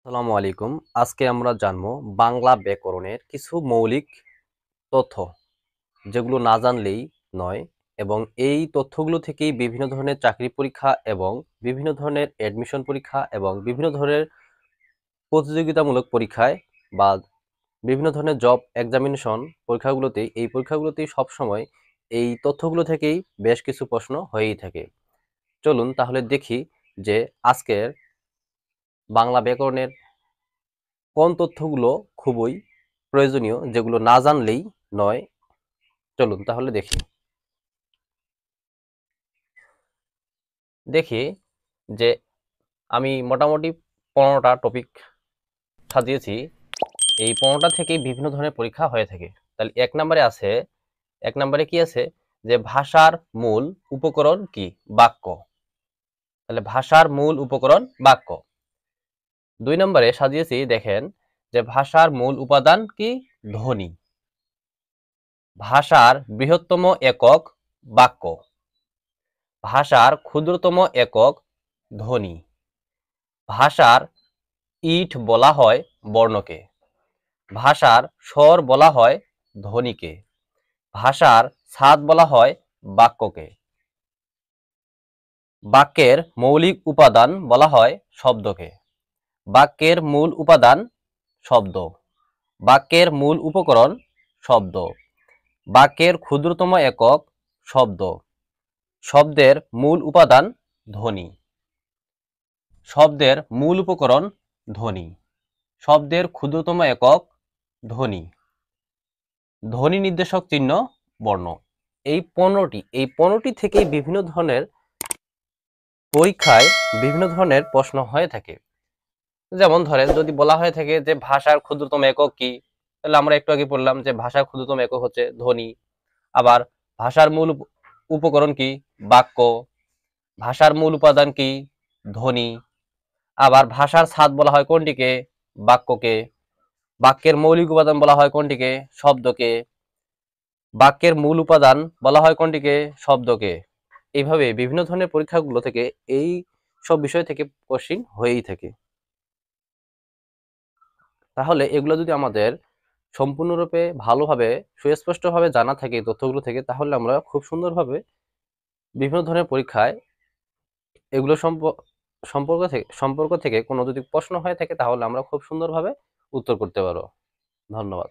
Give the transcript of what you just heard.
আসসালামু আলাইকুম। আজকে আমরা জানবো বাংলা ব্যাকরণের কিছু মৌলিক তথ্য, যেগুলো না জানলেই নয়। এবং এই তথ্যগুলো থেকেই বিভিন্ন ধরনের চাকরি পরীক্ষা এবং বিভিন্ন ধরনের অ্যাডমিশন পরীক্ষা এবং বিভিন্ন ধরনের প্রতিযোগিতামূলক পরীক্ষায় বা বিভিন্ন ধরনের জব এক্সামিনেশন পরীক্ষাগুলোতেই সবসময় এই তথ্যগুলো থেকেই বেশ কিছু প্রশ্ন হয়েই থাকে। চলুন তাহলে দেখি যে আজকের বাংলা ব্যাকরণের কোন তথ্যগুলো খুবই প্রয়োজনীয়, যেগুলো না জানলেই নয়। চলুন তাহলে দেখি যে আমি মোটামুটি 15টা টপিক সাজিয়েছি। এই 15টা থেকেই বিভিন্ন ধরনের পরীক্ষা হয়ে থাকে। তাহলে এক নম্বরে কি আছে, যে ভাষার মূল উপকরণ কি? বাক্য। তাহলে ভাষার মূল উপকরণ বাক্য। 2 নম্বরে সাজিয়েছি, দেখেন যে ভাষার মূল উপাদান কি? ধ্বনি। ভাষার বৃহত্তম একক বাক্য। ভাষার ক্ষুদ্রতম একক ধ্বনি। ভাষার ইট বলা হয় বর্ণকে। ভাষার স্বর বলা হয় ধ্বনিকে। ভাষার ছাদ বলা হয় বাক্যকে। বাক্যের মৌলিক উপাদান বলা হয় শব্দকে। বাক্যের মূল উপাদান শব্দ। বাক্যের মূল উপকরণ শব্দ। বাক্যের ক্ষুদ্রতম একক শব্দ। শব্দের মূল উপাদান ধ্বনি। শব্দের মূল উপকরণ ধ্বনি। শব্দের ক্ষুদ্রতম একক ধ্বনি। ধ্বনি নির্দেশক চিহ্ন বর্ণ। এই 15টি থেকেই বিভিন্ন ধরনের পরীক্ষায় বিভিন্ন ধরনের প্রশ্ন হয়ে থাকে। যেমন ধরেন, যদি বলা হয়ে থাকে যে ভাষার ক্ষুদ্রতম একক কি, তাহলে আমরা একটু আগে বললাম যে ভাষার ক্ষুদ্রতম একক হচ্ছে ধ্বনি। আবার ভাষার মূল উপকরণ কি? বাক্য। ভাষার মূল উপাদান কি? ধ্বনি। আবার ভাষার ছাদ বলা হয় কোনটিকে? বাক্যকে। বাক্যের মৌলিক উপাদান বলা হয় কোনটিকে? শব্দকে। বাক্যের মূল উপাদান বলা হয় কোনটিকে? শব্দকে। এইভাবে বিভিন্ন ধরনের পরীক্ষাগুলো থেকে এই সব বিষয় থেকে কোশ্চিন হয়েই থাকে। তাহলে এগুলো যদি আমাদের সম্পূর্ণরূপে ভালোভাবে সুস্পষ্টভাবে জানা থাকে এই তথ্যগুলো থেকে, তাহলে আমরা খুব সুন্দরভাবে বিভিন্ন ধরনের পরীক্ষায় এগুলো সম্পর্ক থেকে কোনো যদি প্রশ্ন হয়ে থাকে, তাহলে আমরা খুব সুন্দরভাবে উত্তর করতে পারবো। ধন্যবাদ।